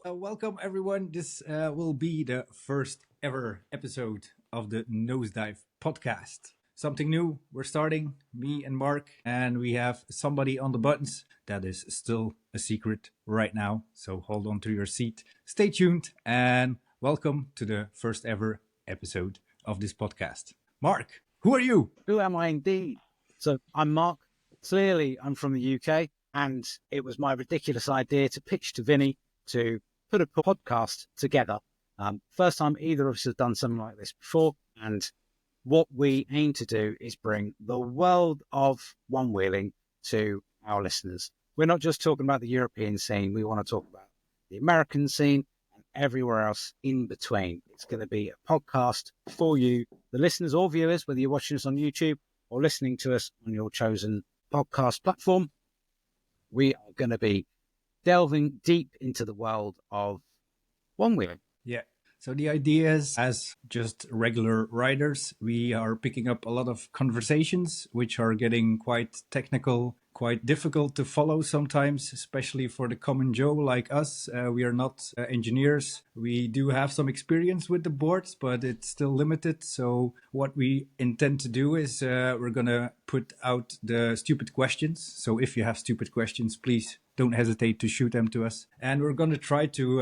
Welcome everyone. This will be the first ever episode of the Nosedive Podcast. Something new. We're starting, me and Mark, and we have somebody on the buttons that is still a secret right now. So hold on to your seat. Stay tuned and welcome to the first ever episode of this podcast. Mark, who are you? Who am I indeed? So I'm Mark. Clearly, I'm from the UK, and it was my ridiculous idea to pitch to Vinie to put a podcast together. First time either of us has done something like this before, and what we aim to do is bring the world of one-wheeling to our listeners. We're not just talking about the European scene. We want to talk about the American scene and everywhere else in between. It's going to be a podcast for you, the listeners or viewers, whether you're watching us on YouTube or listening to us on your chosen podcast platform. We are going to be delving deep into the world of one-wheeling. Yeah. So the idea is, as just regular riders, we are picking up a lot of conversations, which are getting quite technical, quite difficult to follow sometimes, especially for the common Joe like us. We are not engineers. We do have some experience with the boards, but it's still limited. So what we intend to do is we're going to put out the stupid questions. So if you have stupid questions, please don't hesitate to shoot them to us. And we're going to try to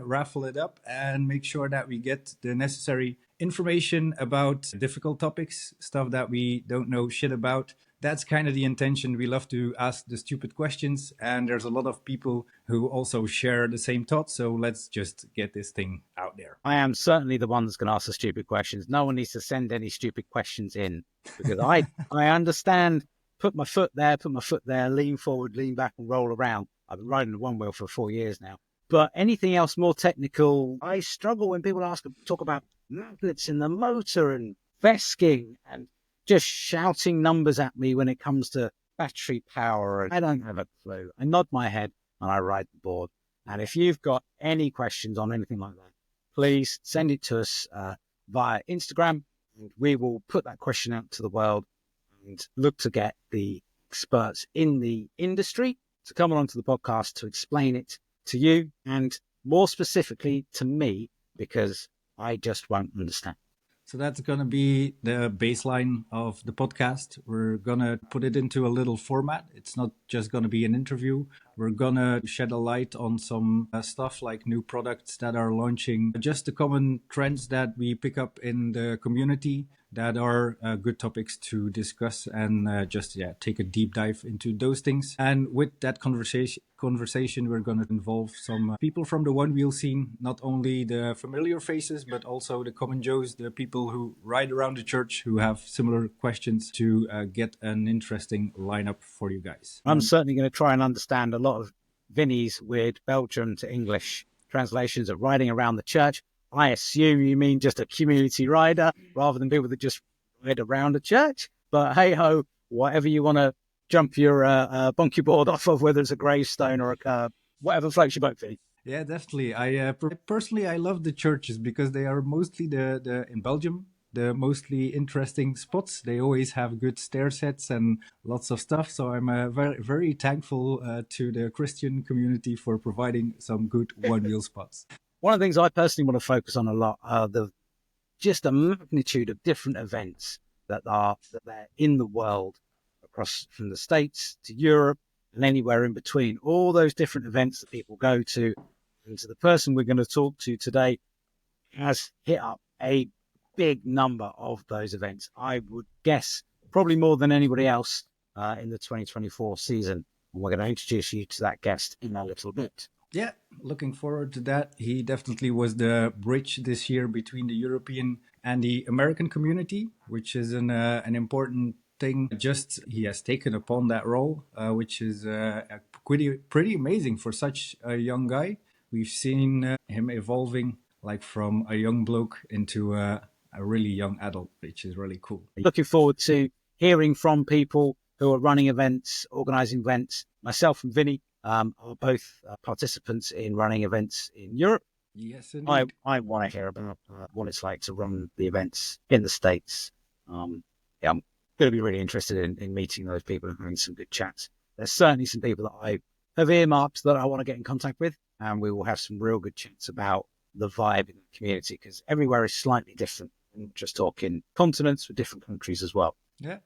raffle it up and make sure that we get the necessary information about difficult topics, stuff that we don't know shit about. That's kind of the intention. We love to ask the stupid questions, and there's a lot of people who also share the same thoughts. So let's just get this thing out there. I am certainly the one that's going to ask the stupid questions. No one needs to send any stupid questions in, because I understand. Put my foot there, lean forward, lean back and roll around. I've been riding the one wheel for 4 years now. But anything else more technical, I struggle when people talk about magnets in the motor and vesking and just shouting numbers at me when it comes to battery power. I don't have a clue. I nod my head and I ride the board. And if you've got any questions on anything like that, please send it to us via Instagram, and we will put that question out to the world and look to get the experts in the industry to come along to the podcast to explain it to you, and more specifically to me, because I just won't understand. So that's going to be the baseline of the podcast. We're going to put it into a little format. It's not just going to be an interview. We're going to shed a light on some stuff like new products that are launching, just the common trends that we pick up in the community that are good topics to discuss, and take a deep dive into those things. And with that conversation, we're going to involve some people from the one-wheel scene, not only the familiar faces, but also the common Joes, the people who ride around the church who have similar questions, to get an interesting lineup for you guys. I'm certainly going to try and understand a lot of Vinie's weird Belgian to English translations of riding around the church. I assume you mean just a community rider rather than people that just ride around a church. But hey ho, whatever you want to jump your bonky board off of, whether it's a gravestone or a curb, whatever floats your boat, Vinnie. Yeah, definitely. I personally love the churches because they are mostly in Belgium, the mostly interesting spots. They always have good stair sets and lots of stuff. So I'm very, very thankful to the Christian community for providing some good one-wheel spots. One of the things I personally want to focus on a lot are the magnitude of different events that they're in the world, across from the States to Europe and anywhere in between. All those different events that people go to. And so the person we're going to talk to today has hit up a big number of those events. I would guess probably more than anybody else in the 2024 season. And we're going to introduce you to that guest in a little bit. Yeah, looking forward to that. He definitely was the bridge this year between the European and the American community, which is an important thing. He has taken upon that role, which is pretty amazing for such a young guy. We've seen him evolving, like from a young bloke into a really young adult, which is really cool. Looking forward to hearing from people who are running events, organizing events. Myself and Vinie are both participants in running events in Europe. Yes, indeed. I want to hear about what it's like to run the events in the States. I'm going to be really interested in meeting those people and having some good chats. There's certainly some people that I have earmarked that I want to get in contact with, and we will have some real good chats about the vibe in the community, because everywhere is slightly different. We're not just talking continents, with different countries as well. Yeah.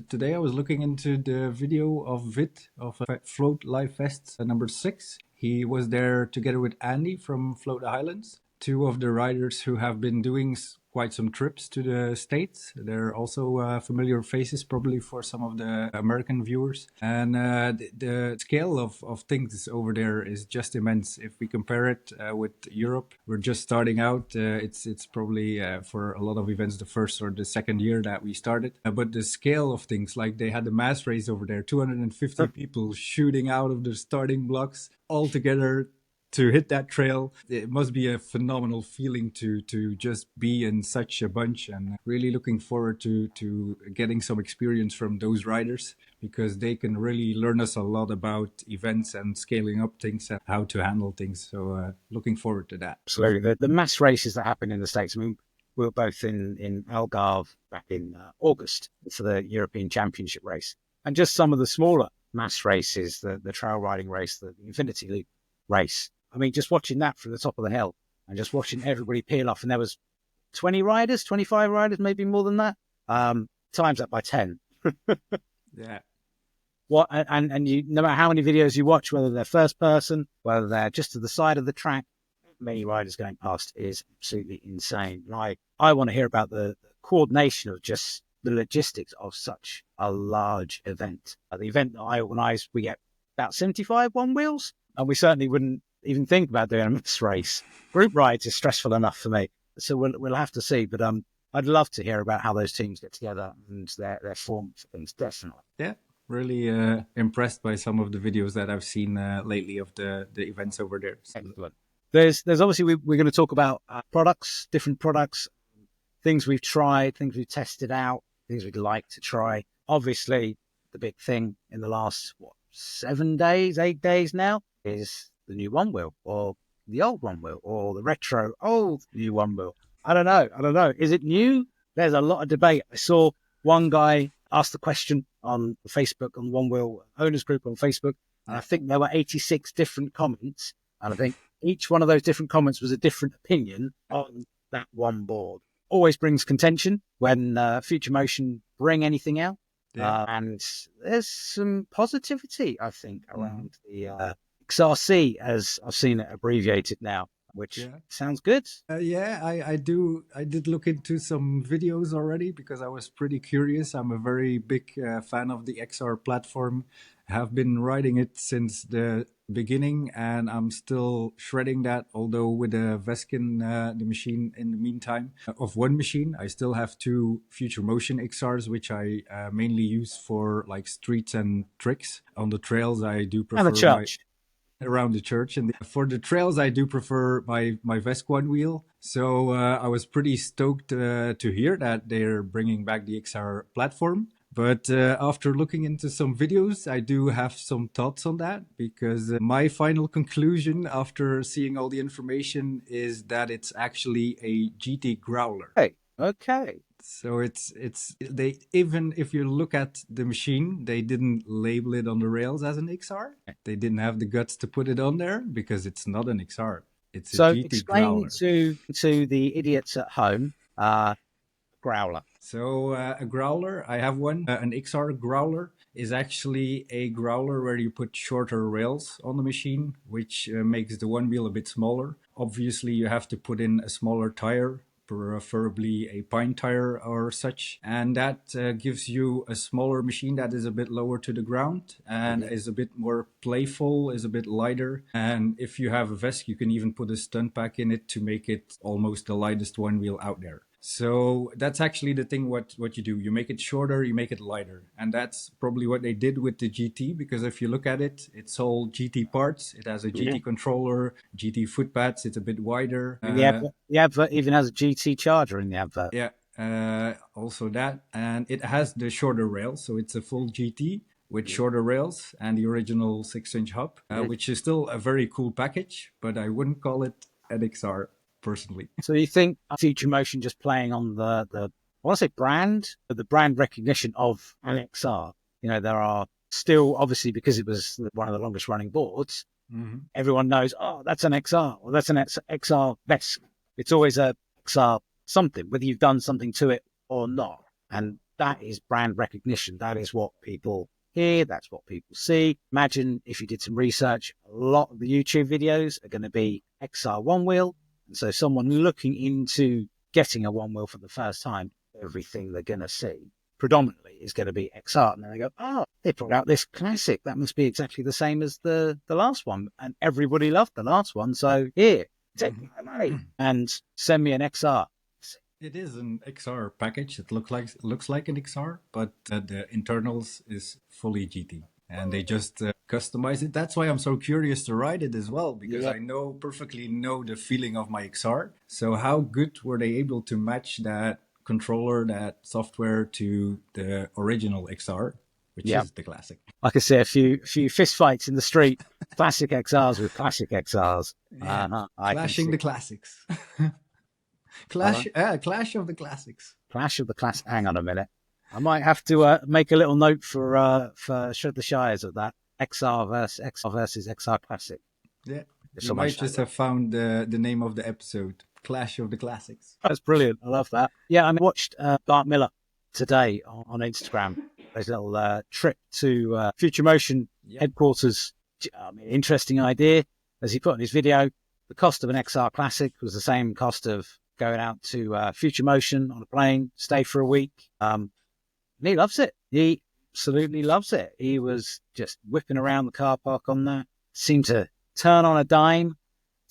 Today I was looking into the video of Vit of Float Live Fest number 6. He was there together with Andy from Float Highlands, two of the riders who have been doing quite some trips to the States. They're also familiar faces probably for some of the American viewers. And the scale of things over there is just immense. If we compare it with Europe, we're just starting out. It's probably for a lot of events the first or the second year that we started. But the scale of things, like they had the mass race over there, 250 people shooting out of the starting blocks all together to hit that trail. It must be a phenomenal feeling to just be in such a bunch, and really looking forward to getting some experience from those riders, because they can really learn us a lot about events and scaling up things and how to handle things. So looking forward to that. Absolutely. The mass races that happen in the States, I mean, we were both in Algarve back in August for the European Championship race, and just some of the smaller mass races, the trail riding race, the Infinity Loop race. I mean, just watching that from the top of the hill and just watching everybody peel off, and there was 20 riders, 25 riders, maybe more than that. Times that by 10. Yeah. What and you, no matter how many videos you watch, whether they're first person, whether they're just to the side of the track, many riders going past is absolutely insane. And I want to hear about the coordination of just the logistics of such a large event. The event that I organise, we get about 75 Onewheels, and we certainly wouldn't even think about doing a mass race. Group rides is stressful enough for me, so we'll have to see. But I'd love to hear about how those teams get together and their form for things. Definitely. Yeah, really impressed by some of the videos that I've seen lately of the events over there. Excellent. There's obviously we're going to talk about products, different products, things we've tried, things we've tested out, things we'd like to try. Obviously, the big thing in the last 7 days, 8 days now is the new Onewheel, or the old Onewheel, or the retro old new Onewheel. I don't know. Is it new? There's a lot of debate. I saw one guy ask the question on Facebook, on the Onewheel owners group on Facebook, and I think there were 86 different comments, and I think each one of those different comments was a different opinion on that one board. Always brings contention when Future Motion bring anything out. Yeah. And there's some positivity, I think, around the XRC, as I've seen it abbreviated now, which sounds good. I did look into some videos already because I was pretty curious. I'm a very big fan of the XR platform. Have been riding it since the beginning, and I'm still shredding that, although with a Veskin, the machine in the meantime. Of one machine, I still have two Future Motion XRs, which I mainly use for like streets and tricks. On the trails, I do prefer and the church. Around the church, and for the trails I do prefer my Vesk Onewheel. So I was pretty stoked to hear that they're bringing back the XR platform. But after looking into some videos, I do have some thoughts on that, because my final conclusion after seeing all the information is that it's actually a GT Growler. Hey, okay. So they, even if you look at the machine, they didn't label it on the rails as an XR. They didn't have the guts to put it on there because it's not an XR. It's a GT Growler. So explain to the idiots at home, Growler. So a Growler, I have one. An XR Growler is actually a Growler where you put shorter rails on the machine, which makes the Onewheel a bit smaller. Obviously, you have to put in a smaller tire, preferably a pine tire or such, and that gives you a smaller machine that is a bit lower to the ground and is a bit more playful, is a bit lighter. And if you have a Vesk, you can even put a stunt pack in it to make it almost the lightest Onewheel out there. So that's actually the thing what you do. You make it shorter, you make it lighter. And that's probably what they did with the GT, because if you look at it, it's all GT parts. It has a GT controller, GT foot pads. It's a bit wider. The advert even has a GT charger in the advert. Yeah, also that. And it has the shorter rails. So it's a full GT with shorter rails and the original 6-inch hub, which is still a very cool package, but I wouldn't call it an XR. Personally. So you think Future Motion just playing on the I want to say brand, but the brand recognition of an XR? You know, there are still, obviously, because it was one of the longest running boards, Everyone knows, oh, that's an XR or that's an XR Vesk. It's always a XR something, whether you've done something to it or not. And that is brand recognition. That is what people hear. That's what people see. Imagine if you did some research, a lot of the YouTube videos are going to be XR Onewheel. And so someone looking into getting a Onewheel for the first time, everything they're going to see predominantly is going to be XR. And then they go, oh, they brought out this classic. That must be exactly the same as the last one. And everybody loved the last one. So here, take my money and send me an XR. It is an XR package. It looks like an XR, but the internals is fully GT. And they just customize it. That's why I'm so curious to ride it as well, because I perfectly know the feeling of my XR. So how good were they able to match that controller, that software to the original XR, which is the classic? I could see a few fist fights in the street, classic XRs with classic XRs. Clashing the classics. Clash of the classics. Clash of the classic. Hang on a minute. I might have to make a little note for Shred the Shires of that XR versus XR Classic. Yeah, you might just have found the name of the episode, Clash of the Classics. That's brilliant. I love that. Yeah, I watched Bart Miller today on Instagram. His little trip to Future Motion headquarters. Interesting idea. As he put in his video, the cost of an XR Classic was the same cost of going out to Future Motion on a plane, stay for a week. He loves it. He absolutely loves it. He was just whipping around the car park on that. Seemed to turn on a dime,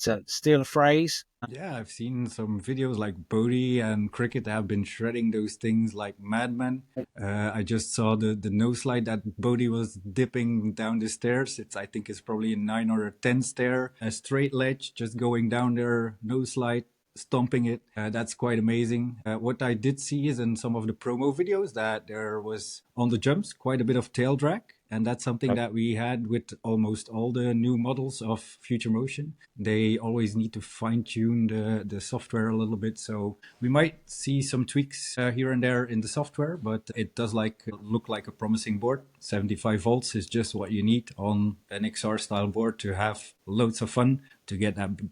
to steal a phrase. Yeah, I've seen some videos like Bodie and Cricket have been shredding those things like madmen. I just saw the nose slide that Bodie was dipping down the stairs. I think it's probably a 9 or a 10 stair, a straight ledge, just going down there, nose slide, stomping it. That's quite amazing. What I did see is in some of the promo videos that there was on the jumps quite a bit of tail drag, and that's something that we had with almost all the new models of Future Motion. They always need to fine-tune the software a little bit, so we might see some tweaks here and there in the software, but it does look like a promising board. 75 volts is just what you need on an XR style board to have loads of fun, to get that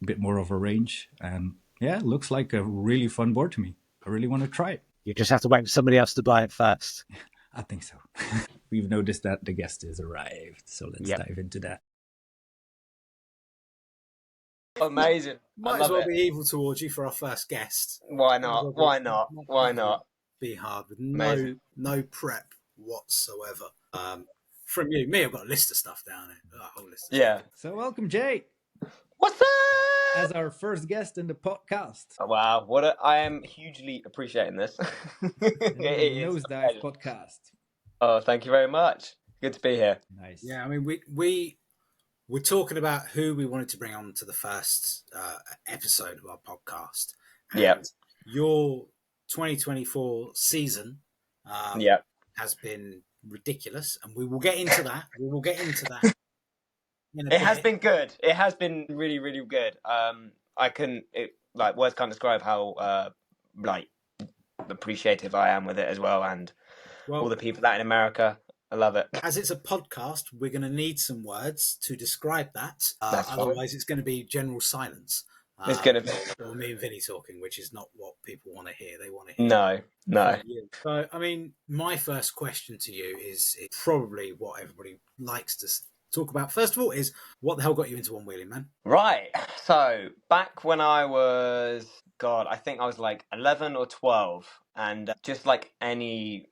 bit more of a range. And yeah, it looks like a really fun board to me. I really want to try it. You just have to wait for somebody else to buy it first. I think so. We've noticed that the guest has arrived, so let's dive into that. Amazing. Might as well be evil towards you for our first guest. Why not? Why not? Why not? Be hard with no prep whatsoever. From you, me, I've got a list of stuff down here. A whole list. So welcome, Jay. What's up? As our first guest in the podcast. Oh, wow, I am hugely appreciating this. Nosedive Podcast. Oh, thank you very much. Good to be here. Nice. Yeah, I mean, we're talking about who we wanted to bring on to the first episode of our podcast. And your 2024 season has been ridiculous, and we will get into that. It has been good. It has been really, really good. Words can't describe how appreciative I am with it as well, and all the people out in America. I love it. As it's a podcast, we're going to need some words to describe that. Otherwise, it's going to be general silence. It's going to be or me and Vinie talking, which is not what people want to hear. They want to hear. No. So, I mean, my first question to you is probably what everybody likes to talk about. First of all, is what the hell got you into one-wheeling, man? Right. So back when I was, I think I was like 11 or 12, and just like any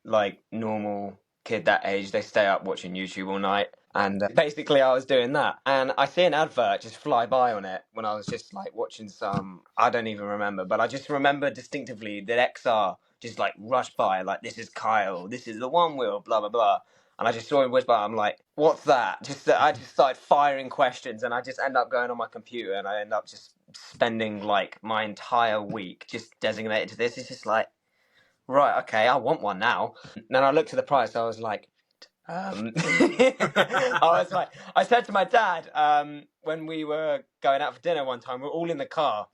normal kid that age, they stay up watching YouTube all night. And basically I was doing that, and I see an advert just fly by on it when I was just watching some, I don't even remember, but I just remember distinctively that XR just rushed by, this is Kyle, this is the Onewheel, blah blah blah. And I just saw him whiz by. I'm like, what's that? I just started firing questions, and I just end up going on my computer, and I end up just spending my entire week just designated to this. It's just right, okay, I want one now. And then I looked at the price. I was like, I said to my dad when we were going out for dinner one time, we were all in the car,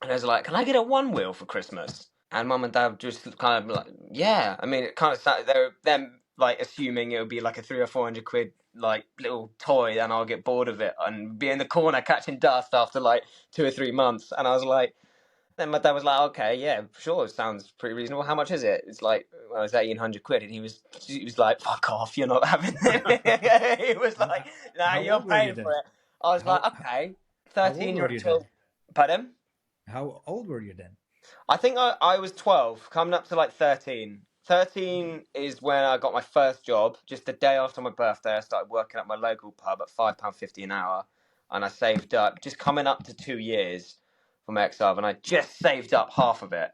and I was like, can I get a Onewheel for Christmas? And Mum and Dad just kind of yeah. I mean, it kind of started them assuming it would be a 300 or 400 quid like little toy, and I'll get bored of it and be in the corner catching dust after like 2 or 3 months. And I was like, then my dad was like, okay, yeah, sure, sounds pretty reasonable. How much is it? It's like, well, it's 1,800 quid. And he was like, fuck off, you're not having it. He was like, nah, you're paying for it. I was like, okay, 13 or 12. Pardon? How old were you then? I think I was 12, coming up to like 13. 13 is when I got my first job. Just the day after my birthday, I started working at my local pub at £5.50 an hour. And I saved up, just coming up to 2 years from Exarv, and I just saved up half of it.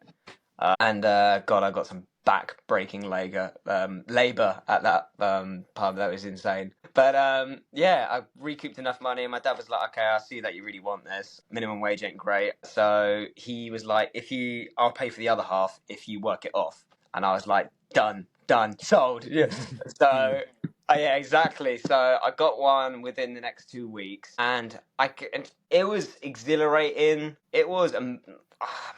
God, I got some back-breaking labour at that pub. That was insane. But yeah, I recouped enough money, and my dad was like, okay, I see that you really want this. Minimum wage ain't great. So he was like, I'll pay for the other half if you work it off. And I was like, done, sold. Yeah. So... yeah, exactly. So I got one within the next 2 weeks, and it was exhilarating. It was,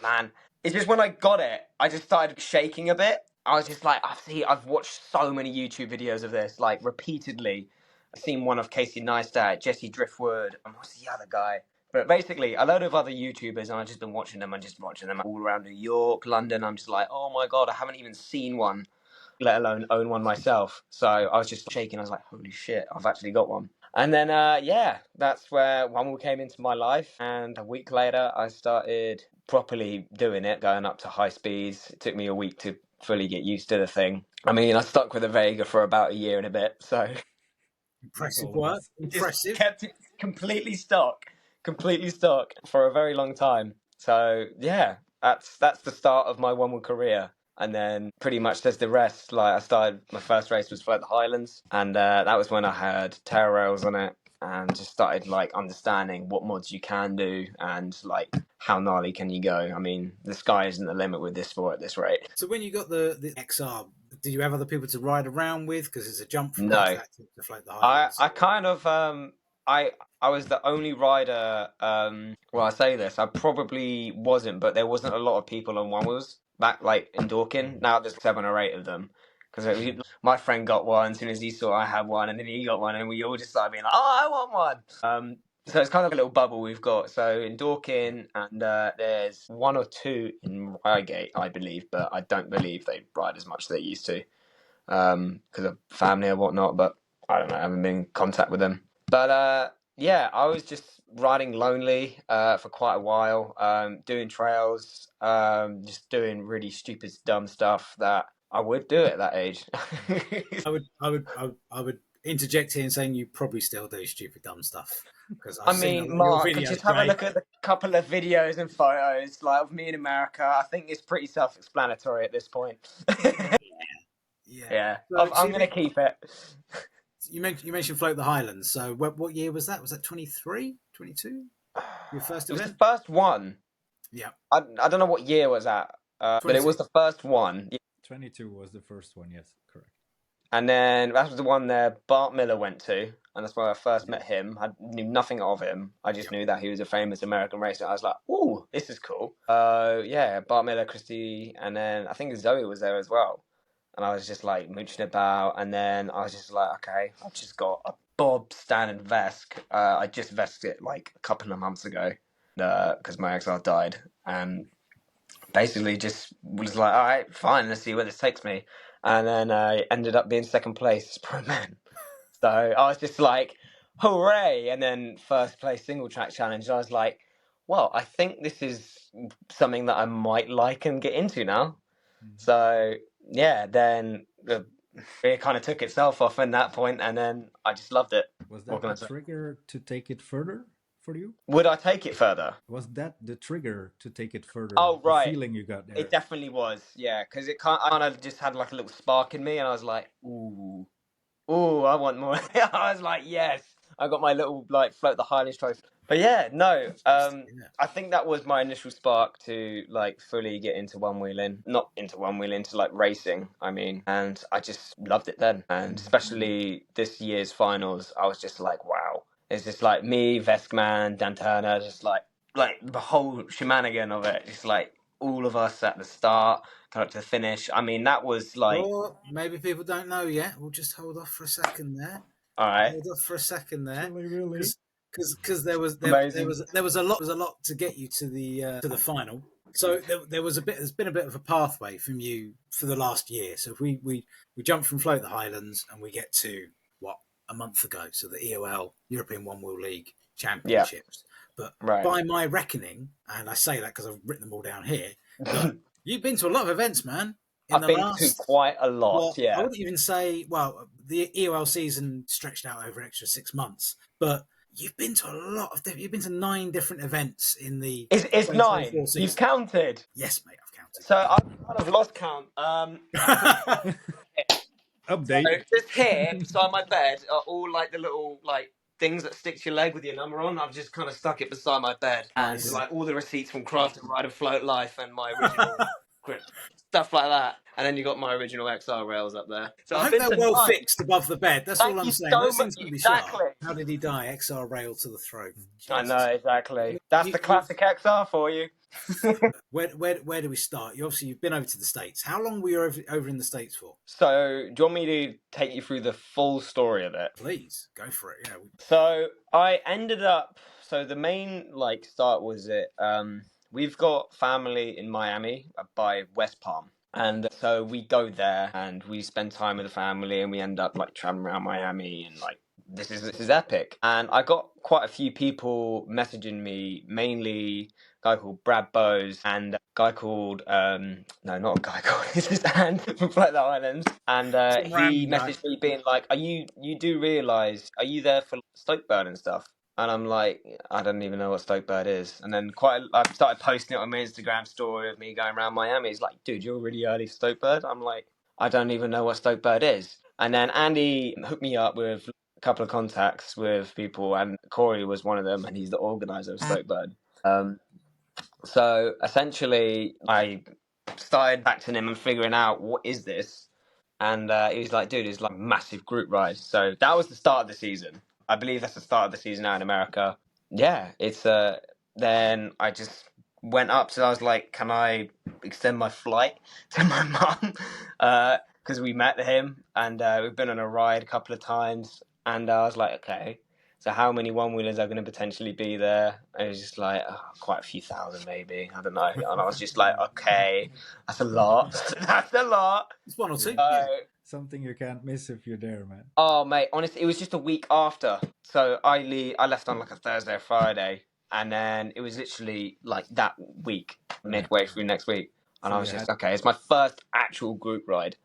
man. It's just when I got it, I just started shaking a bit. I was just like, I've watched so many YouTube videos of this, like repeatedly. I've seen one of Casey Neistat, Jesse Driftwood, and what's the other guy? But basically, a load of other YouTubers, and I've just been watching them all around New York, London. I'm just like, oh my God, I haven't even seen one, let alone own one myself. So I was just shaking. I was like, holy shit, I've actually got one. And then, yeah, that's where Onewheel came into my life. And a week later, I started properly doing it, going up to high speeds. It took me a week to fully get used to the thing. I mean, I stuck with the Vega for about a year and a bit. So impressive work. Impressive. Kept it completely stock for a very long time. So yeah, that's the start of my Onewheel career. And then pretty much there's the rest. Like I started, my first race was Float the Highlands, and that was when I had tail rails on it and just started like understanding what mods you can do and like how gnarly can you go. I mean, the sky isn't the limit with this sport at this rate. So when you got the XR, did you have other people to ride around with? Because it's a jump from no. to Float the Highlands. I kind of I was the only rider. Well, I say this, I probably wasn't, but there wasn't a lot of people on Onewheels back like in Dorking. Now there's 7 or 8 of them. Because my friend got one as soon as he saw I had one, and then he got one, and we all just started being like, "Oh, I want one." So it's kind of a little bubble we've got. So in Dorking, and there's 1 or 2 in Reigate, I believe, but I don't believe they ride as much as they used to, because of family or whatnot. But I don't know, I haven't been in contact with them. But yeah, I was just riding lonely for quite a while, doing trails, just doing really stupid, dumb stuff that I would do at that age. I would interject here in saying you probably still do stupid, dumb stuff. Because I mean, Mark, just have a look at the couple of videos and photos like of me in America. I think it's pretty self-explanatory at this point. Yeah. So, I'm going to keep it. You mentioned Float the Highlands. So what year was that? Was that 23, 22? Your first event? It was the first one. Yeah. I don't know what year was that, but it was the first one. 22 was the first one, yes, correct. And then that was the one there Bart Miller went to, and that's where I first met him. I knew nothing of him. I just knew that he was a famous American racer. I was like, ooh, this is cool. Yeah, Bart Miller, Christy, and then I think Zoe was there as well. And I was just like mooching about, and then I was just like, okay, I've just got a Bob Standard Vesk. I just vested it like a couple of months ago because my XR died, and basically just was like, all right, fine, let's see where this takes me. And then I ended up being second place as pro man. So I was just like, hooray! And then first place single track challenge. I was like, well, I think this is something that I might like and get into now. Mm-hmm. So yeah, then it kind of took itself off in that point, and then I just loved it. Was that the trigger to take it further for you? Would I take it further? Was that the trigger to take it further? Oh, right. The feeling you got there. It definitely was, yeah, because I kind of just had like a little spark in me, and I was like, ooh, I want more. I was like, yes. I got my little like Float the Highlands trophy. But yeah, no, I think that was my initial spark to like fully get into one-wheeling. Not into one-wheeling, to like racing, I mean. And I just loved it then. And especially this year's finals, I was just like, wow. It's just like me, Veskman, Dan Turner, just like the whole shenanigan of it. Just like all of us at the start, kind of to the finish. I mean, that was like... Well, maybe people don't know yet. We'll just hold off for a second there. All right. Hold off for a second there, Really? because there was a lot to get you to the final. So there's been a bit of a pathway from you for the last year. So if we jump from Float the Highlands and we get to a month ago, so the EOL European Onewheel League Championships. But by my reckoning, and I say that because I've written them all down here, but you've been to a lot of events, man. I've been to quite a lot. I wouldn't even say. Well, the EOL season stretched out over an extra 6 months, but you've been to a lot of. You've been to 9 different events in the. It's 9. Season. You've counted. Yes, mate, I've counted. So I've kind of lost count. Update. So just here beside my bed are all like the little like things that stick to your leg with your number on. I've just kind of stuck it beside my bed, and like all the receipts from Craft and Ride and Float Life and my original grip, stuff like that. And then you got my original XR rails up there. So I hope they're well fixed above the bed. That's all I'm saying. Those things can be exactly. Sharp. How did he die? XR rail to the throat. Jesus. I know exactly. That's the classic XR for you. Where do we start? You've been over to the States. How long were you over in the States for? So, do you want me to take you through the full story of it? Please, go for it. Yeah. So, I ended up. So the main start was it. We've got family in Miami by West Palm, and so we go there and we spend time with the family, and we end up traveling around Miami and this is epic. And I got quite a few people messaging me, mainly a guy called Brad Bowes and a guy called no, not a guy called this is Dan from Float the Islands, and he messaged me being like, "Are you do realise? Are you there for Stokebird and stuff?" And I'm like, I don't even know what Stokebird is. And then I started posting it on my Instagram story of me going around Miami. He's like, "Dude, you're really early for Stokebird." I'm like, I don't even know what Stokebird is. And then Andy hooked me up with a couple of contacts with people, and Corey was one of them, and he's the organizer of Stokebird. So essentially, I started back to him and figuring out what is this. And he was like, "Dude, it's like a massive group ride." So that was the start of the season. I believe that's the start of the season now in America. Yeah, it's then I just went up, so I was like, "Can I extend my flight to my mum?" Because we met him, and we've been on a ride a couple of times, and I was like, "Okay, so how many one-wheelers are going to potentially be there?" And it was just like, quite a few thousand, maybe. I don't know. And I was just like, "Okay, that's a lot. That's a lot." It's 1 or 2. Something you can't miss if you're there, man. Oh, mate, honestly, it was just a week after. So I left on a Thursday or Friday, and then it was literally that week, midway through next week. And so I was just, okay, it's my first actual group ride.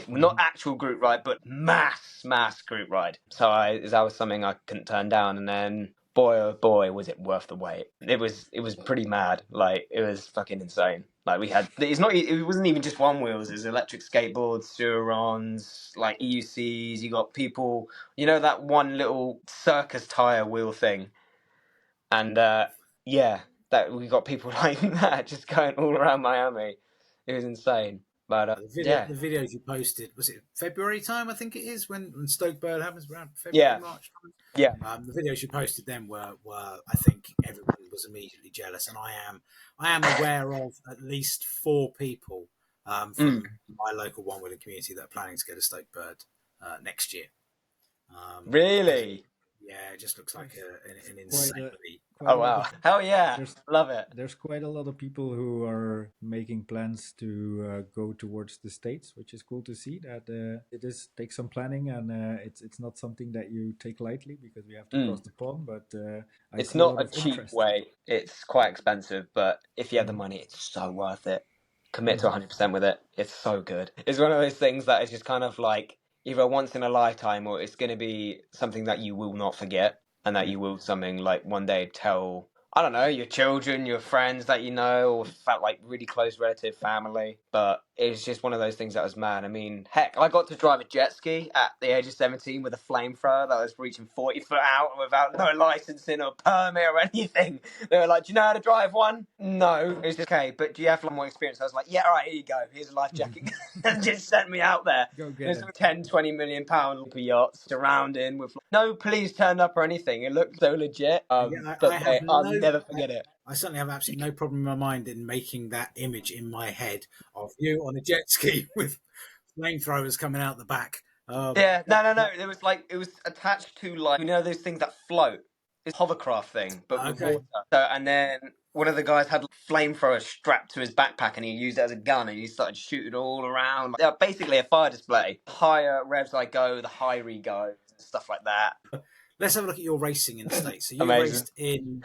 Not actual group ride, but mass group ride. So that was something I couldn't turn down. And then, boy, oh boy, was it worth the wait. It was pretty mad. It was fucking insane. It wasn't even just one wheels. There's electric skateboards, Surons, EUCs. You got people, that one little circus tire wheel thing. And that we got people like that just going all around Miami. It was insane. But the videos you posted, was it February time? I think it is when Stokebird happens around February, March time. Yeah. The videos you posted then were I think everyone was immediately jealous, and I am aware of at least 4 people from my local one-wheeling community that are planning to go to Stokebird next year. Really? Yeah, it just looks like an insanely. Oh wow! Hell yeah! Love it. There's quite a lot of people who are making plans to go towards the States, which is cool to see. That it takes some planning, and it's not something that you take lightly because we have to cross the pond. But it's not a cheap way. It's quite expensive, but if you have the money, it's so worth it. Commit to 100% with it. It's so good. It's one of those things that is just kind of either once in a lifetime, or it's going to be something that you will not forget, and that you will one day tell, I don't know, your children, your friends that you know, or felt really close relative family. But it's just one of those things that was mad. I mean, heck, I got to drive a jet ski at the age of 17 with a flamethrower that was reaching 40 foot out without no licensing or permit or anything. They were like, "Do you know how to drive one?" No. It was just, "Okay, but do you have more experience?" I was like, "Yeah, all right, here you go. Here's a life jacket." And just sent me out there. Go get There's it. 10, 20 million pound yachts surrounding with no police turned up or anything. It looked so legit. I'll never forget it. I certainly have absolutely no problem in my mind in making that image in my head of you on a jet ski with flamethrowers coming out the back, No. It was attached to those things that float. It's a hovercraft thing, but with water. So, and then one of the guys had flamethrowers strapped to his backpack, and he used it as a gun, and he started shooting all around. Yeah, basically a fire display. The higher revs I go, the higher he goes, and stuff like that. Let's have a look at your racing in the States. So you raced in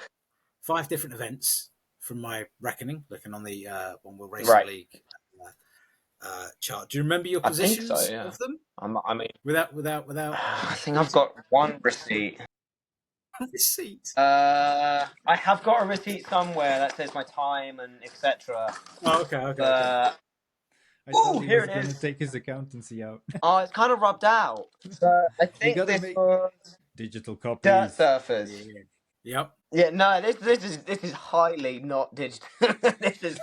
5 different events, from my reckoning, looking on the Onewheel Racing League chart. Do you remember your positions of them? Without. I think I've got one receipt. Receipt. I have got a receipt somewhere that says my time and etc. Oh, okay. I thought he was going to take his accountancy out. Oh, it's kind of rubbed out. So I think this was digital copies. Dirt Surfers. Yeah. Yep. Yeah, no, this is highly not digital. This is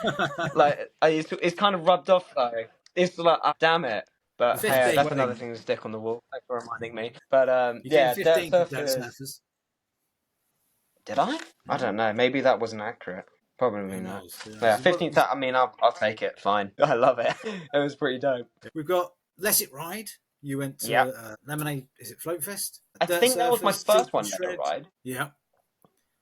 like it's kind of rubbed off though. It's like, damn it. But hey, that's another thing to stick on the wall. Thanks for reminding me. But yeah, Dirt Surfers. Did I? I don't know. Maybe that wasn't accurate. Probably not. Yeah, 15th. I mean, I'll take it. Fine. I love it. It was pretty dope. We've got Let It Ride. You went to Lemonade. Is it Float Fest? I think that was my first one. Let It Ride. Yeah.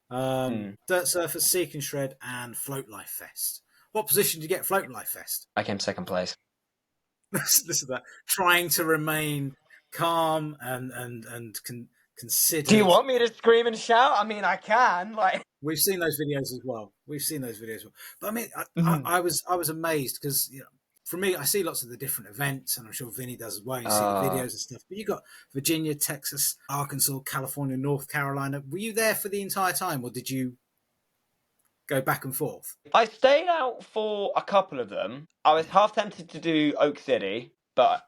Dirt Surfers, Seek and Shred, and Float Life Fest. What position did you get at Float Life Fest? I came second place. Listen to that. Trying to remain calm and consider. Do you want me to scream and shout? I mean, I can. We've seen those videos as well. But I mean, I was amazed because for me, I see lots of the different events, and I'm sure Vinie does as well. You see the videos and stuff. But you got Virginia, Texas, Arkansas, California, North Carolina. Were you there for the entire time, or did you go back and forth? I stayed out for a couple of them. I was half tempted to do Oak City, but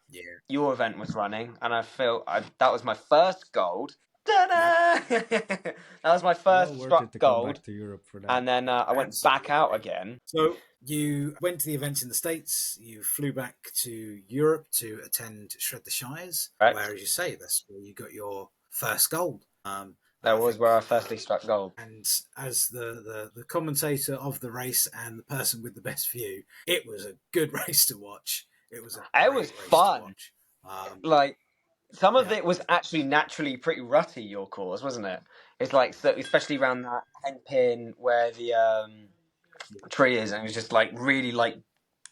your event was running, and I felt that was my first gold. Ta-da! That was my first struck gold. To Europe for that. And then I went back out again. So you went to the events in the States. You flew back to Europe to attend Shred the Shires, where, as you say, that's where you got your first gold. That was where I firstly struck gold. And as the commentator of the race and the person with the best view, it was a good race to watch. It was fun. Some of it was actually naturally pretty rutty, your course, wasn't it? It's especially around that end pin where the tree is, and it was just really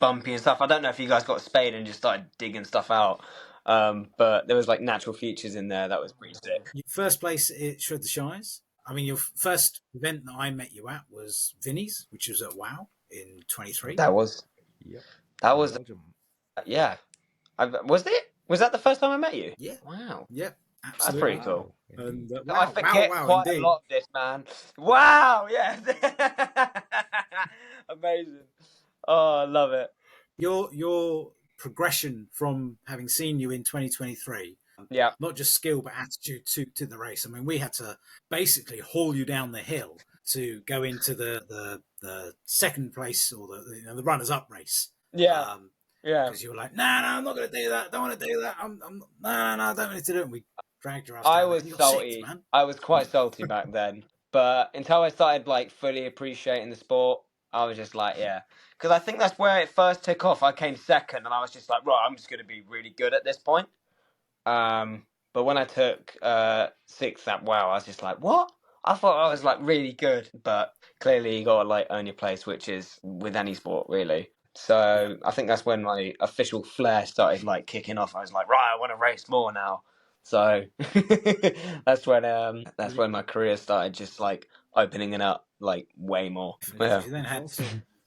bumpy and stuff. I don't know if you guys got a spade and just started digging stuff out. But there was natural features in there that was pretty sick. First place at Shred the Shires. I mean, your first event that I met you at was Vinie's, which was at WOW in 23. That was. Yep. That was. Yeah. Was that the first time I met you? Yeah. Wow. Yep. Absolutely. That's pretty cool. And, I forget quite a lot of this, man. Wow. Yes. Amazing. Oh, I love it. Your progression from having seen you in 2023, not just skill but attitude to the race. I mean, we had to basically haul you down the hill to go into the second place or the runners up race. Yeah. Because you were like, no, I'm not going to do that. Don't want to do that. I don't want to do it. And we dragged your ass. I was salty. I was quite salty back then, but until I started fully appreciating the sport, I was just because I think that's where it first took off. I came second, and I was just right, I'm just going to be really good at this point. But when I took sixth at WOW, I was just what? I thought I was really good, but clearly you got to earn your place, which is with any sport really. So I think that's when my official flair started kicking off. I was right, I want to race more now. So that's when my career started just opening it up way more. Yeah.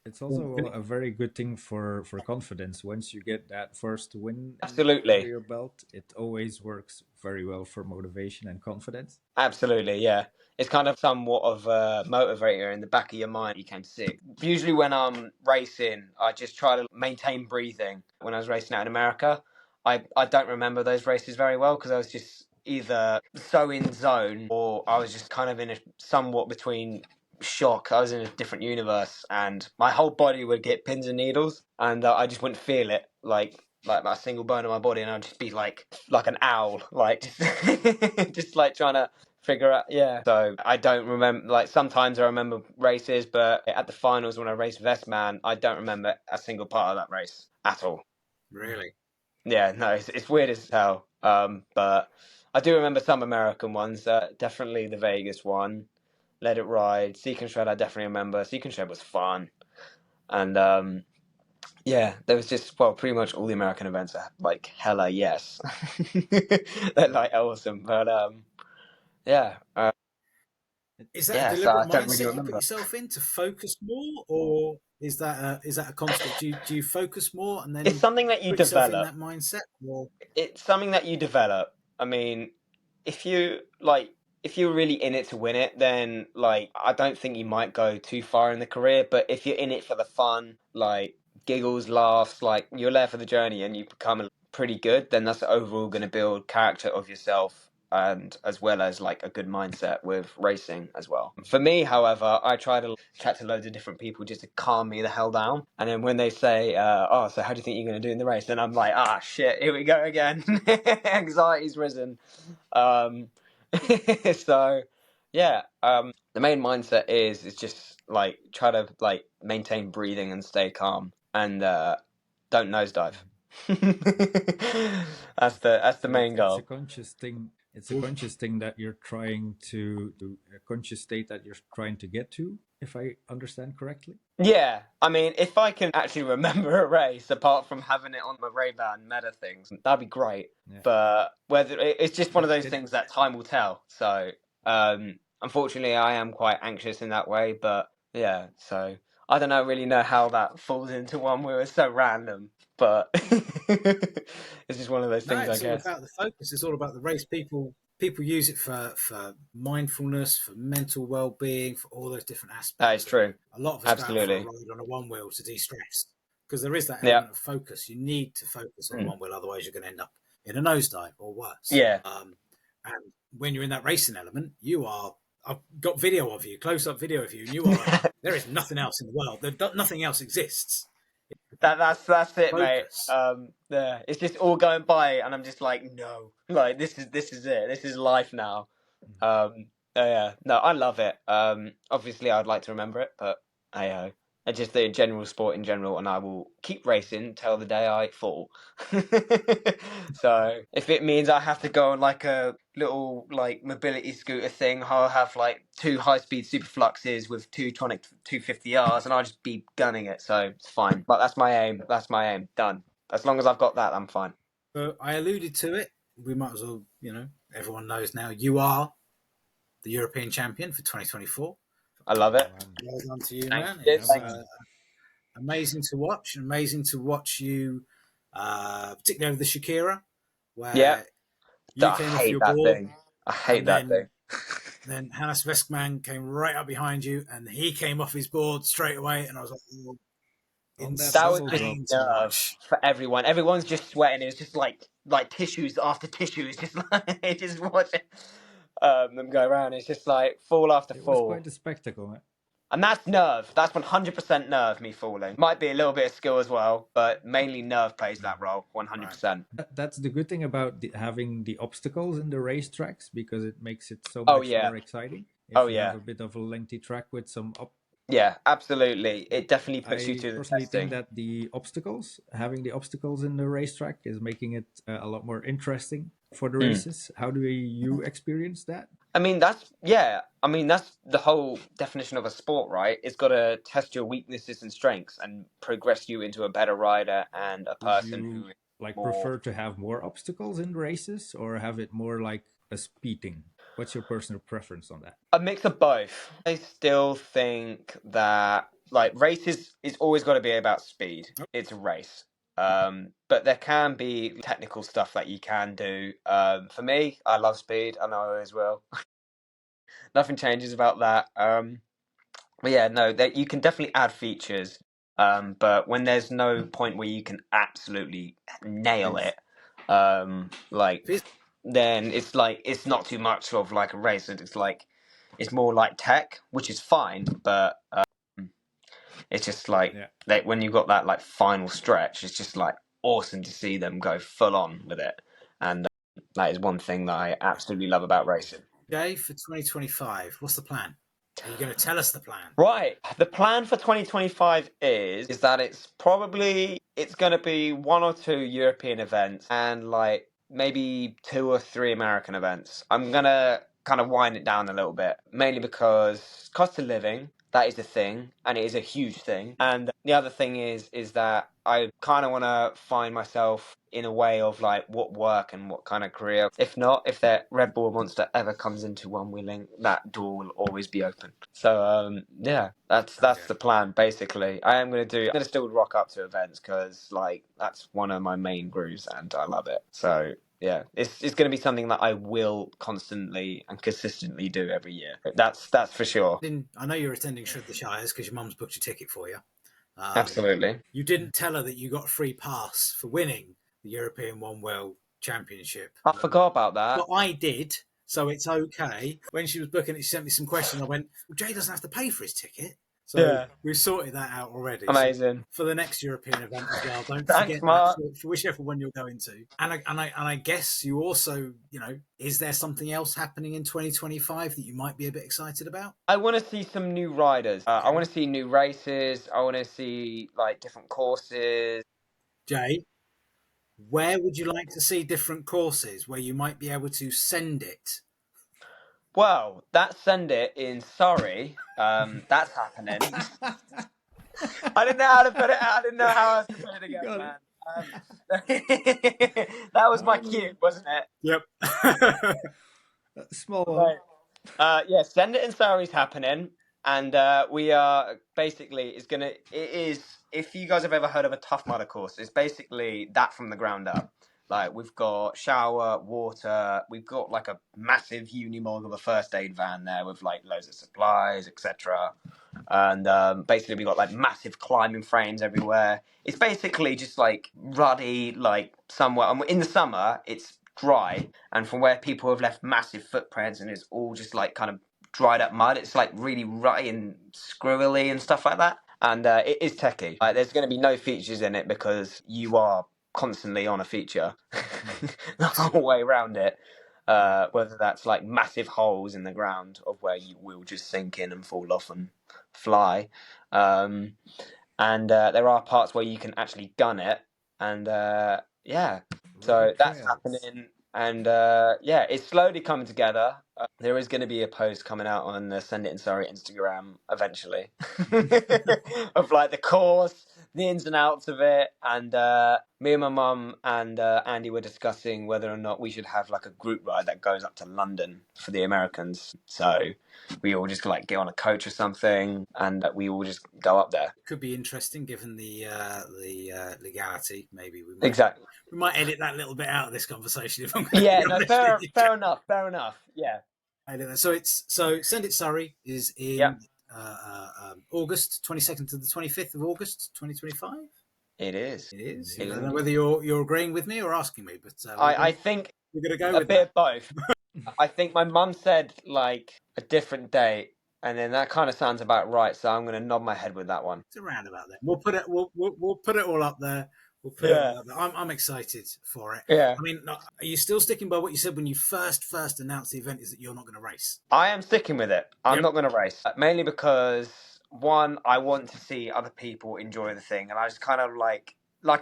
It's also a very good thing for confidence. Once you get that first win under your belt, it always works very well for motivation and confidence. Absolutely, yeah. It's kind of somewhat of a motivator in the back of your mind. You came sick. Usually when I'm racing, I just try to maintain breathing. When I was racing out in America, I don't remember those races very well because I was just either so in zone or I was just kind of in a somewhat between shock. I was in a different universe and my whole body would get pins and needles and I just wouldn't feel it like a single bone in my body, and I'd just be like an owl, just trying to figure out. Yeah. So I don't remember. Sometimes I remember races, but at the finals when I raced Vestman, I don't remember a single part of that race at all. Really? Yeah, no, it's weird as hell. But I do remember some American ones. Definitely the Vegas one, Let It Ride, Seek and Shred. I definitely remember. Seek and Shred was fun, and yeah, there was just pretty much all the American events are like hella yes, they're like awesome. But yeah, Is that a yeah. So I deliberate don't really mindset you put remember. yourself in to focus more, or is that a constant? Do you focus more and then It's something that you put yourself in develop. that mindset? Or It's something that you develop. I mean, if you if you're really in it to win it, then like I don't think you might go too far in the career. But if you're in it for the fun, like giggles, laughs, like you're there for the journey, and you become pretty good, then that's overall going to build character of yourself, and as well as like a good mindset with racing as well. For me, however, I try to chat to loads of different people just to calm me the hell down. And then when they say, "Oh, so how do you think you're going to do in the race?" Then I'm like, "Ah, shit, here we go again." Anxiety's risen. So yeah, the main mindset is just like try to like maintain breathing and stay calm, and don't nosedive. That's the main It's goal. a conscious thing. It's a conscious thing that you're trying to a conscious state that you're trying to get to, if I understand correctly. Yeah, I mean, if I can actually remember a race apart from having it on my Ray-Ban Meta things, that'd be great. Yeah. But whether it's just one of those things that time will tell. So, unfortunately, I am quite anxious in that way. But yeah, so I don't really know how that falls into one where it's so random. But it's just one of those things, I it's all guess. about the focus. It's all about the race. People use it for mindfulness, for mental well-being, for all those different aspects. That is true. A lot of us Absolutely. go out for a ride on a Onewheel to de-stress, because there is that element of focus. You need to focus on Onewheel, otherwise you're going to end up in a nosedive or worse. Yeah. And when you're in that racing element, I've got video of you, close-up video of you, and you are there is nothing else in the world. Nothing else exists. That's it, Focus. mate. Yeah, it's just all going by, and I'm just like, no, like this is it. This is life now. Yeah, no, I love it. Obviously, I'd like to remember it, but hey, it's just the general sport in general, and I will keep racing till the day I fall. So if it means I have to go on like a little like mobility scooter thing, I'll have like 2 high-speed super fluxes with 2 tonic 250Rs, and I'll just be gunning it. So it's fine. But that's my aim. Done. As long as I've got that, I'm fine. So I alluded to it. We might as well, everyone knows now. You are the European champion for 2024. I love it. Well done to you, Thanks. man. It's amazing to watch. Amazing to watch you, particularly over the Shakira, where you came off your board. I hate that thing. Then Hannes Westman came right up behind you, and he came off his board straight away, and I was like, oh, that was just nerve for everyone. Everyone's just sweating. It was just like tissues after tissues, just like just watching them go around. It's just like fall after fall. It was quite a spectacle, man. And that's nerve. That's 100% nerve, me falling. Might be a little bit of skill as well, but mainly nerve plays that role, 100%. That's the good thing about having the obstacles in the racetracks, because it makes it so much more exciting. If you have a bit of a lengthy track with some Yeah, absolutely. It definitely puts you to the testing. I think that having the obstacles in the racetrack is making it a lot more interesting for the races. How do you experience that? I mean, that's the whole definition of a sport, right? It's got to test your weaknesses and strengths and progress you into a better rider and a person who prefer to have more obstacles in races, or have it more like a speeding? What's your personal preference on that? A mix of both. I still think that races is always got to be about speed. It's a race. But there can be technical stuff that you can do. For me, I love speed. I know I always will. Nothing changes about that. But yeah, no, you can definitely add features. But when there's no point where you can absolutely nail it, then it's not too much of like a race. It's more like tech, which is fine, but it's just when you got that final stretch, it's just awesome to see them go full on with it, and that is one thing that I absolutely love about racing. Jay, for 2025, what's the plan? Are you going to tell us the plan? Right. The plan for 2025 is that it's going to be 1 or 2 European events and like maybe 2 or 3 American events. I'm going to kind of wind it down a little bit, mainly because cost of living, that is a thing, and it is a huge thing. And the other thing is that I kind of want to find myself in a way of like what work and what kind of career. If not, if that Red Bull monster ever comes into Onewheeling, that door will always be open. So yeah, that's the plan basically. I'm going to still rock up to events because like that's one of my main grooves and I love it. So yeah, it's going to be something that I will constantly and consistently do every year. That's for sure. I know you're attending Shred the Shires because your mum's booked your ticket for you. Absolutely. You didn't tell her that you got a free pass for winning the European Onewheel Championship. I forgot about that. But I did, so it's okay. When she was booking it, she sent me some questions. I went, well, Jay doesn't have to pay for his ticket. So we've sorted that out already. Amazing. So for the next European event as well, don't Thanks, forget Mark. that for whichever one you're going to. And I guess you also, is there something else happening in 2025 that you might be a bit excited about? I want to see some new riders. I want to see new races. I want to see like different courses. Jay, where would you like to see different courses where you might be able to send it? Well, send it in Surrey. That's happening. I didn't know how to put it out. I didn't know how else to put it together, man. That was my cue, wasn't it? Yep. Small one. Right. Yeah, send it in Surrey's happening. And we are basically, it is, if you guys have ever heard of a Tough Mudder course, it's basically that from the ground up. Like we've got shower, water, we've got like a massive unimog of a first aid van there with like loads of supplies, etc. And basically we've got like massive climbing frames everywhere. It's basically just like ruddy, like somewhere. In the summer, it's dry, and from where people have left massive footprints, and it's all just like kind of dried up mud. It's like really rutty and squirrely and stuff like that. And it is techie. There's going to be no features in it because you are constantly on a feature the whole way around it. Whether that's like massive holes in the ground of where you will just sink in and fall off and fly. And there are parts where you can actually gun it. And yeah, so that's happening. And yeah, it's slowly coming together. There is going to be a post coming out on the Send It in Surrey Instagram eventually of like the course, the ins and outs of it. And me and my mum and Andy were discussing whether or not we should have like a group ride that goes up to London for the Americans. So we all just like get on a coach or something and we all just go up there. Could be interesting given the legality. Maybe we might edit that little bit out of this conversation if I'm going to be honest. Fair enough. Yeah. So Send It Surrey is in August 22nd to the 25th of August 2025. It is. I don't know whether you're agreeing with me or asking me, but I think we're going to go a with bit of both. I think my mum said like a different date, and then that kind of sounds about right. So I'm going to nod my head with that one. It's around about there. We'll put it all up there. We'll put it all up there. I'm excited for it. Yeah. I mean, are you still sticking by what you said when you first announced the event? Is that you're not going to race? I am sticking with it. I'm not going to race, mainly because one, I want to see other people enjoy the thing, and I just kind of like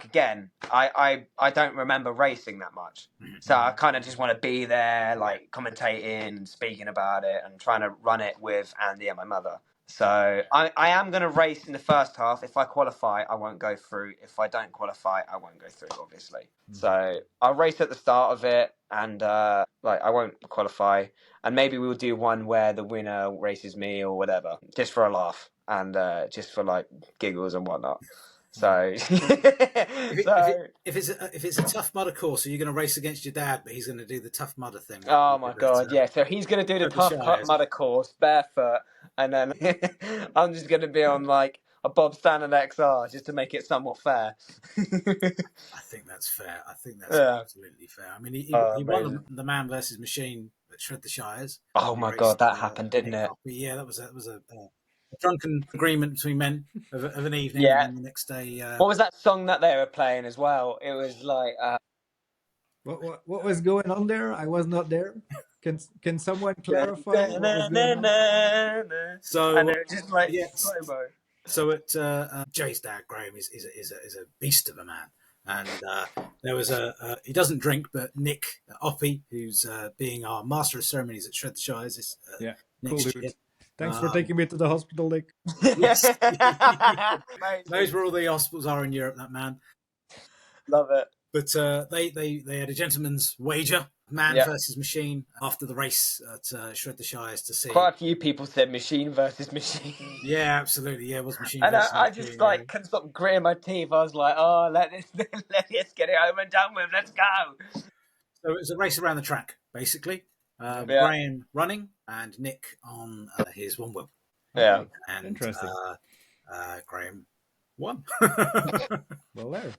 again, I don't remember racing that much, so I kind of just want to be there, like commentating and speaking about it and trying to run it with Andy and my mother. So I am going to race in the first half. If I qualify, I won't go through. If I don't qualify, I won't go through, obviously. So I'll race at the start of it, and I won't qualify. And maybe we'll do one where the winner races me or whatever, just for a laugh and just for like giggles and whatnot. So, if it's a Tough Mudder course, are you going to race against your dad, but he's going to do the Tough Mudder thing? Oh my god, yeah! So he's going to do the Tough Mudder course barefoot, and then I'm just going to be on like a Bob Standard XR just to make it somewhat fair. I think that's fair. I think that's absolutely fair. I mean, he won the man versus machine at Shred the Shires. Oh my god, that happened, didn't it? Yeah, that was a drunken agreement between men of an evening, and the next day. What was that song that they were playing as well? It was like what was going on there? I was not there. Can someone clarify what was going on? So and they're just like yes. slow-mo. So Jay's dad, Graham, is a beast of a man, and there was he doesn't drink, but Nick Oppie, who's being our master of ceremonies at Shred the Shires, this Yeah, next cool, dude. year. Thanks for taking me to the hospital, Nick. Yes, knows where all the hospitals are in Europe. That man, Love it. but they had a gentleman's wager, man versus machine, after the race at Shred the Shires to see. Quite a few people said machine versus machine. Yeah, absolutely. Yeah, it was machine. And versus I machine, just like couldn't stop gritting my teeth. I was like, "Oh, let this get it over and done with. Let's go." So it was a race around the track, basically. Graham running and Nick on his Onewheel. Yeah, and interesting. Graham won. Well, there.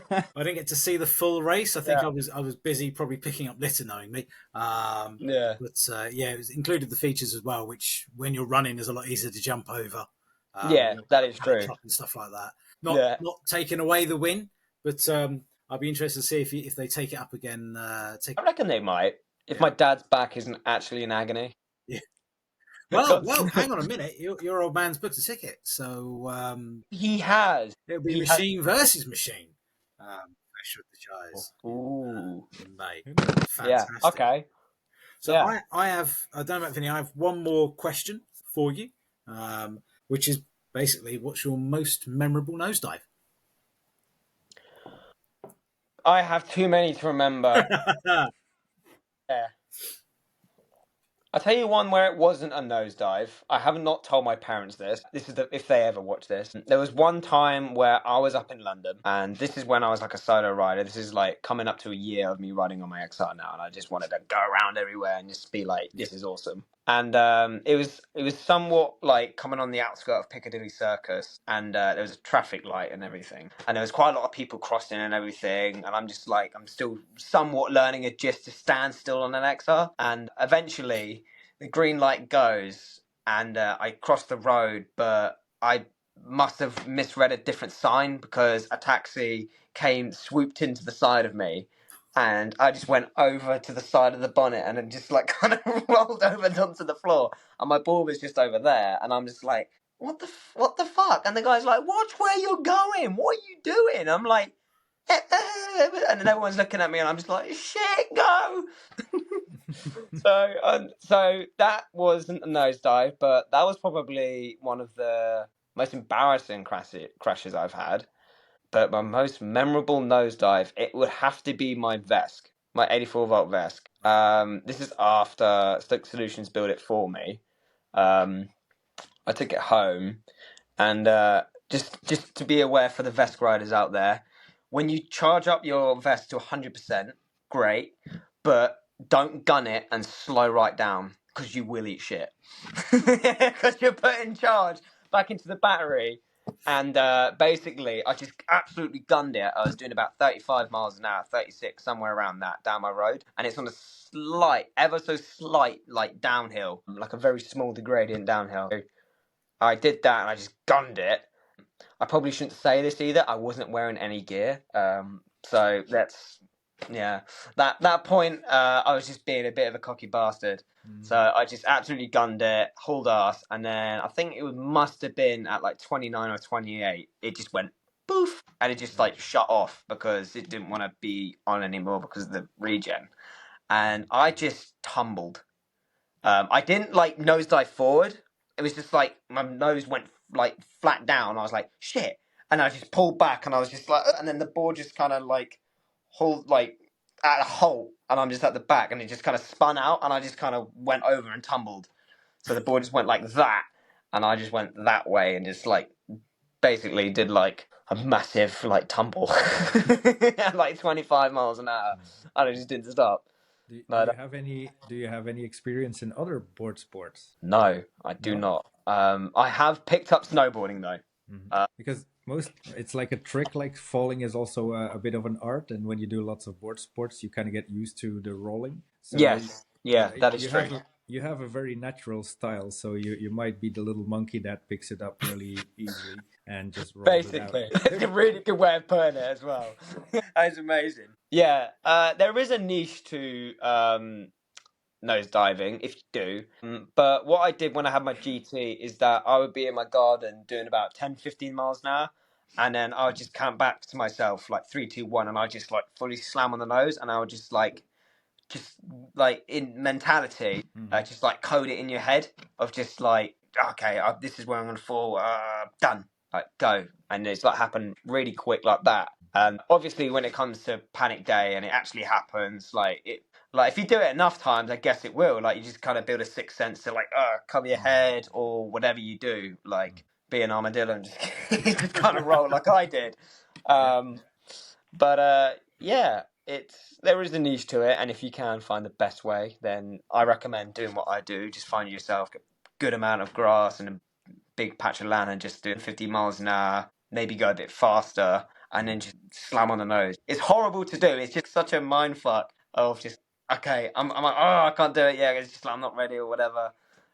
I didn't get to see the full race. I think I was busy, probably picking up litter, knowing me. But it was included the features as well, which when you're running is a lot easier to jump over. That is true. And stuff like that. Not taking away the win, but I'll be interested to see if they take it up again. I reckon they might. If my dad's back isn't actually in agony. Yeah. Well, hang on a minute. Your old man's booked a ticket, so he has. It'll be machine versus machine. Shred the Shires. Ooh, mate, fantastic. Yeah. Okay. So I have. I don't know about Vinny. I have one more question for you, which is basically, what's your most memorable nosedive? I have too many to remember. Yeah. I'll tell you one where it wasn't a nosedive. I have not told my parents this. This is if they ever watch this. There was one time where I was up in London, and this is when I was like a solo rider. This is like coming up to a year of me riding on my XR now, and I just wanted to go around everywhere and just be like, this is awesome. And it was somewhat like coming on the outskirts of Piccadilly Circus, and there was a traffic light and everything, and there was quite a lot of people crossing and everything, and I'm just like, I'm still somewhat learning a gist to stand still on an XR, and eventually the green light goes, and I cross the road, but I must have misread a different sign because a taxi swooped into the side of me. And I just went over to the side of the bonnet and then just like kind of rolled over onto the floor. And my ball was just over there. And I'm just like, what the fuck? And the guy's like, watch where you're going. What are you doing? I'm like, and then everyone's looking at me and I'm just like, shit, go. So that wasn't a nosedive, but that was probably one of the most embarrassing crashes I've had. But my most memorable nosedive, it would have to be my Vesk, my 84-volt Vesk. This is after Stoke Solutions built it for me. I took it home, and just to be aware for the Vesk riders out there, when you charge up your Vesk to 100%, great, but don't gun it and slow right down, because you will eat shit. Because you're putting charge back into the battery. And basically, I just absolutely gunned it. I was doing about 35 miles an hour, 36, somewhere around that, down my road. And it's on a slight, ever so slight, like downhill, like a very small gradient downhill. I did that and I just gunned it. I probably shouldn't say this either. I wasn't wearing any gear. So that's, yeah. That point, I was just being a bit of a cocky bastard. So I just absolutely gunned it, hauled ass, and then I think it must have been at like 29 or 28. It just went poof, and it just like shut off because it didn't want to be on anymore because of the regen. And I just tumbled. I didn't like nosedive forward. It was just like my nose went like flat down. I was like, shit. And I just pulled back and I was just like, and then the board just kind of like hold like at a halt, and I'm just at the back, and it just kind of spun out, and I just kind of went over and tumbled. So the board just went like that, and I just went that way, and just like basically did like a massive like tumble at like 25 miles an hour, and I just didn't stop. Do you have any experience in other board sports? No, I do not. I have picked up snowboarding though. Because it's like a trick, like falling is also a bit of an art, and when you do lots of board sports you kind of get used to the rolling. So yes, that is true. You have a very natural style, so you might be the little monkey that picks it up really easily and just rolls basically it out. That's a really good way of putting it as well. That's amazing. Yeah, there is a niche to nose diving if you do. But what I did when I had my GT is that I would be in my garden doing about 10, 15 miles an hour. And then I would just count back to myself like 3, 2, 1. And I just like fully slam on the nose. And I would just like in mentality, just like code it in your head of just like, okay, this is where I'm going to fall. Done. Like, go. And it's like happened really quick like that. And obviously when it comes to panic day and it actually happens, like if you do it enough times, I guess it will. Like you just kind of build a sixth sense to like, cover your head or whatever you do, like be an armadillo and just kind of roll like I did. Yeah, there is a niche to it, and if you can find the best way, then I recommend doing what I do. Just find yourself a good amount of grass and a big patch of land and just doing 50 miles an hour, maybe go a bit faster, and then just slam on the nose. It's horrible to do. It's just such a mind fuck of just, okay, I'm like, I can't do it. Yeah, it's just like, I'm not ready or whatever.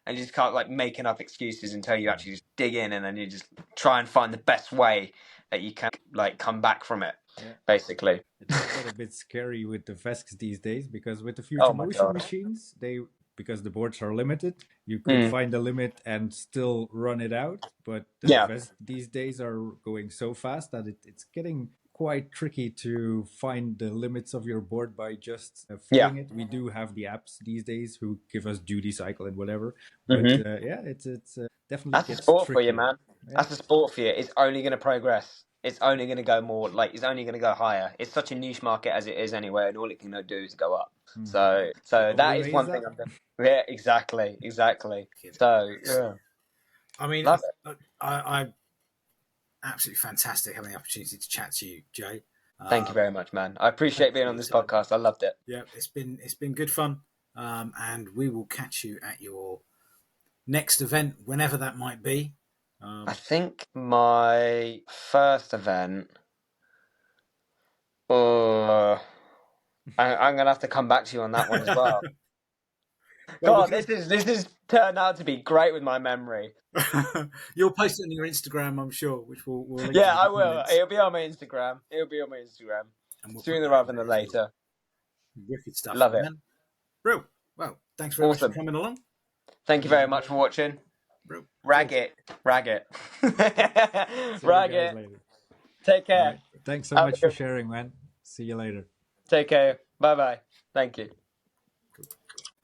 And you just can't like making up excuses until you actually just dig in, and then you just try and find the best way that you can like come back from it. Yeah. Basically, it's a bit scary with the Vesks these days, because with the future motion machines, because the boards are limited, you could find a limit and still run it out. But the Vesks these days are going so fast that it's getting quite tricky to find the limits of your board by just filling it. We do have the apps these days who give us duty cycle and whatever. But it's definitely that's a sport tricky. For you, man. Yeah. That's a sport for you. It's only going to progress. It's only going to go more, like, it's only going to go higher. It's such a niche market as it is anyway, and all it can do is go up. So that is one thing I'm doing. Yeah, exactly. So, yeah. I mean, I absolutely fantastic having the opportunity to chat to you, Jay. Thank you very much, man. I appreciate being on this podcast. I loved it. Yeah, it's been good fun. And we will catch you at your next event, whenever that might be. I think my first event. I'm going to have to come back to you on that one as well. God, this is turned out to be great with my memory. You'll post it on your Instagram, I'm sure, which we'll link yeah, I will. It'll be on my Instagram. Sooner rather than later. Wicked stuff. Love it. Bro, well, thanks very much for coming along. Thank you very much for watching. Bro. Rag it. Rag it. Take care. Right. Thanks so much for sharing, man. See you later. Take care. Bye-bye. Thank you.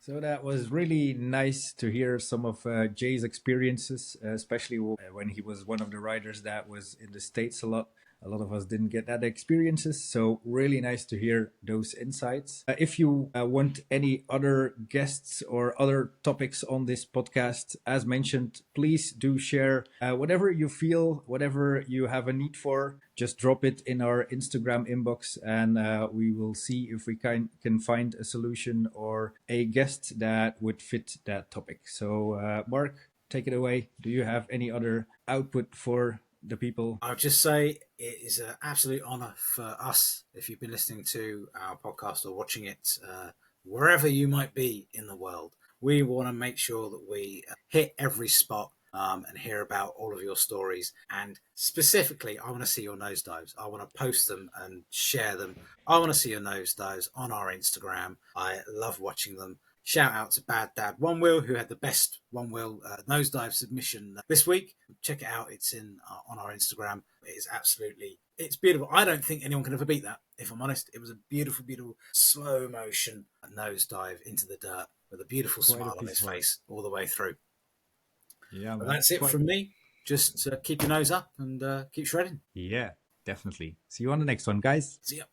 So that was really nice to hear some of Jay's experiences, especially when he was one of the riders that was in the States a lot. A lot of us didn't get that experiences, so really nice to hear those insights. If you want any other guests or other topics on this podcast, as mentioned, please do share whatever you feel, whatever you have a need for. Just drop it in our Instagram inbox, and we will see if we can find a solution or a guest that would fit that topic. So, Mark, take it away. Do you have any other output for the people? I'll just say it is an absolute honor for us, if you've been listening to our podcast or watching it wherever you might be in the world. We want to make sure that we hit every spot and hear about all of your stories. And specifically, I want to see your nosedives. I want to post them and share them. I want to see your nosedives on our Instagram. I love watching them. Shout out to Bad Dad Onewheel, who had the best Onewheel nosedive submission this week. Check it out. It's on our Instagram. It's beautiful. I don't think anyone can ever beat that, if I'm honest. It was a beautiful, beautiful slow motion nosedive into the dirt with a beautiful smile on his face all the way through. Yeah, man. That's it from me. Just keep your nose up and keep shredding. Yeah, definitely. See you on the next one, guys. See ya.